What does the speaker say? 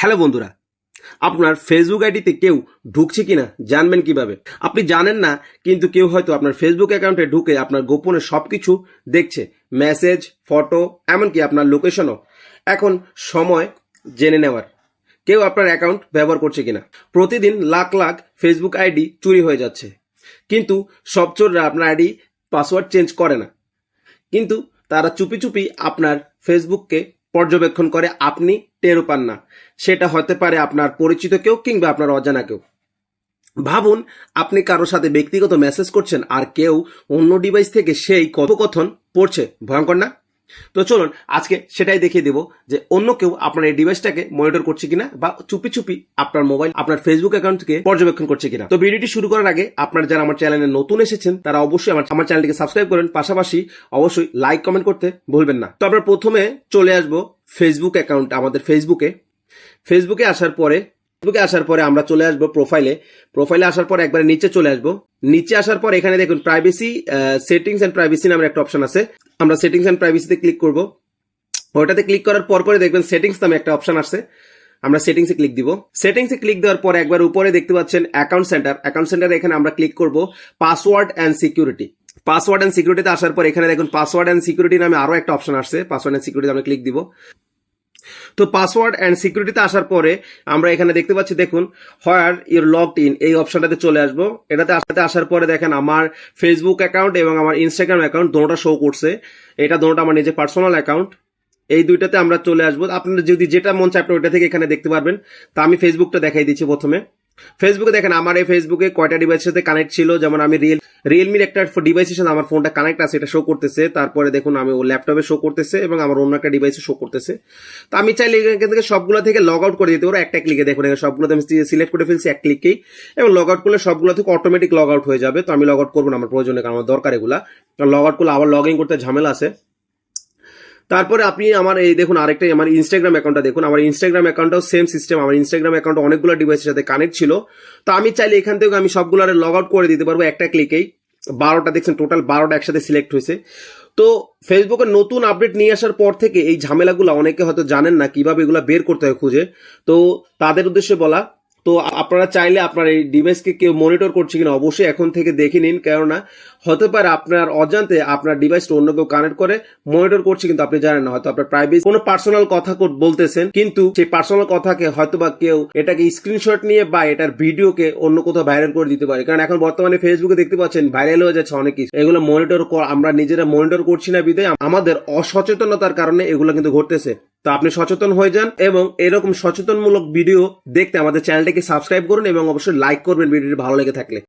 Hello বন্ধুরা, আপনার Facebook আইডিতে কেউ ঢুকছে কিনা জানবেন কিভাবে? আপনি জানেন না, কিন্তু কেউ হয়তো আপনার ফেসবুক অ্যাকাউন্টে ঢুকে আপনার গোপনে সবকিছু দেখছে, মেসেজ, ফটো, এমনকি আপনার লোকেশনও। এখন সময় জেনে নেওয়ার কেউ আপনার অ্যাকাউন্ট ব্যবহার করছে কিনা। প্রতিদিন লাখ লাখ ফেসবুক আইডি চুরি হয়ে যাচ্ছে, কিন্তু সব চোররা আপনার আইডি পাসওয়ার্ড চেঞ্জ করে না, কিন্তু তারা চুপি চুপি আপনার ফেসবুককে পর্যবেক্ষণ করে, আপনি টেরও পান না। সেটা হতে পারে আপনার পরিচিত কেউ কিংবা আপনার অজানা কেউ। ভাবুন, আপনি কারোর সাথে ব্যক্তিগত মেসেজ করছেন আর কেউ অন্য ডিভাইস থেকে সেই কথোপকথন পড়ছে। ভয়ঙ্কর না? তো চলুন আজকে সেটাই দেখিয়ে দেব যে অন্য কেউ আপনার এই ডিভাইসটাকে মনিটর করছে কিনা, বা চুপি চুপি আপনার মোবাইল, আপনার ফেসবুক অ্যাকাউন্টকে পর্যবেক্ষণ করছে কিনা। তো ভিডিওটি শুরু করার আগে আপনারা যারা আমার চ্যানেলে নতুন এসেছেন তারা অবশ্যই আমার চ্যানেলটিকে সাবস্ক্রাইব করেন, পাশাপাশি অবশ্যই লাইক কমেন্ট করতে ভুলবেন না। তো আমরা প্রথমে চলে আসবো ফেসবুক অ্যাকাউন্ট, আমাদের ফেসবুকে আসার পরে আমরা চলে আসবো প্রোফাইলে আসার পর একবারে নিচে চলে আসবো। নিচে আসার পর এখানে দেখুন প্রাইভেসি, সেটিংস এন্ড প্রাইভেসি নামের একটা অপশন আছে। আমরা সেটিংস এন্ড প্রাইভেসিতে ক্লিক করব। ওটাতে ক্লিক করার পরে দেখবেন সেটিংস নামে একটা অপশন আসছে। আমরা সেটিংসে ক্লিক দিব। সেটিংসে ক্লিক দেওয়ার পর একবার উপরে দেখতে পাচ্ছেন অ্যাকাউন্ট সেন্টার। এখানে আমরা ক্লিক করব পাসওয়ার্ড এন্ড সিকিউরিটিতে আসার পর এখানে দেখুন পাসওয়ার্ড এন্ড সিকিউরিটি নামে আরো একটা অপশন আসছে। পাসওয়ার্ড এন্ড সিকিউরিটি আমরা ক্লিক দিব। তো পাসওয়ার্ড এন্ড সিকিউরিটিতে আসার পরে আমরা এখানে দেখতে পাচ্ছি, দেখুন হোয়ার ইউর লগড ইন, এই অপশনটাতে চলে আসবো। এটাতে আসার পরে দেখেন আমার ফেসবুক অ্যাকাউন্ট এবং আমার ইনস্টাগ্রাম অ্যাকাউন্ট দুটোটা শো করছে। এটা দুটোটা আমার নিজের পার্সোনাল অ্যাকাউন্ট। এই দুইটাতে আমরা চলে আসবো। আপনার যদি যেটা মন চায় আপনি ওইটা থেকে এখানে দেখতে পারবেন। তা আমি ফেসবুকটা দেখাই দিচ্ছি। প্রথমে ফেসবুকে দেখেন আমার এই ফেসবুকে কয়টা ডিভাইসের সাথে কানেক্ট ছিল। যেমন আমি রিয়েলমির একটা ডিভাইসের সাথে আমার ফোনটা কানেক্ট আছে, এটা শো করতেছে। তারপরে দেখুন আমি ও ল্যাপটপে শো করতেছে এবং আমার অন্য একটা ডিভাইসে শো করতেছে। তো আমি চাইলে এখান থেকে সবগুলো থেকে লগ আউট করে দিতে পারবো একটা ক্লিকে। দেখুন সবগুলোতে আমি সিলেক্ট করে ফেলছি এক ক্লিকেই, এবং লগ আউট করলে সবগুলো থেকে অটোমেটিক লগ আউট হয়ে যাবে। তো আমি লগ আউট করবো না, আমার প্রয়োজনে, কারণ আমার দরকার এগুলা। লগ আউট করলে আবার লগ ইন করতে ঝামেলা আছে। তারপরে আপনি আমার এই দেখুন আরেকটা আমার ইনস্টাগ্রাম অ্যাকাউন্টটা দেখুন। আমার ইনস্টাগ্রাম অ্যাকাউন্টটাও সেম সিস্টেম। আমার ইনস্টাগ্রাম অ্যাকাউন্ট অনেকগুলো ডিভাইসের সাথে কানেক্ট ছিল। তো আমি চাইলে এখান থেকে আমি সবগুলো লগ আউট করে দিতে পারবো একটা ক্লিকেই। 12টা দেখছেন, টোটাল 12টা একসাথে সিলেক্ট হয়েছে। তো ফেসবুকের নতুন আপডেট নিয়ে আসার পর থেকে এই ঝামেলাগুলো অনেকে হয়তো জানেন না কিভাবে এগুলো বের করতে হয় খুঁজে। তো তাদের উদ্দেশ্যে বলা, তো আপনারা চাইলে আপনার এই ডিভাইসকে কেউ মনিটর করছে কিনা অবশ্যই এখন থেকে দেখে নিন, কেননা হতে পারে আপনার অজান্তে আপনার ডিভাইসটা অন্য কেউ কানেক্ট করে মনিটর করছে, কিন্তু আপনি জানেন না। হয়তো আপনার প্রাইভেসি কোনো পার্সোনাল কথা বলতেছেন, কিন্তু সেই পার্সোনাল কথাকে হয়তো বা কেউ এটাকে স্ক্রিনশট নিয়ে বা এটার ভিডিওকে অন্য কোথাও ভাইরাল করে দিতে পারে। কারণ এখন বর্তমানে ফেসবুকে দেখতে পাচ্ছেন ভাইরাল হয়ে যাচ্ছে অনেক কিছু। এগুলো আমরা নিজেরা মনিটর করছি না বিধায় আমাদের অসচেতনতার কারণে এগুলো কিন্তু ঘটতেছে। তো আপনি সচেতন হয়ে যান, এবং এরকম সচেতনমূলক ভিডিও দেখতে আমাদের চ্যানেলটিকে সাবস্ক্রাইব করুন এবং অবশ্যই লাইক করবেন ভিডিওটি ভালো লেগে থাকলে।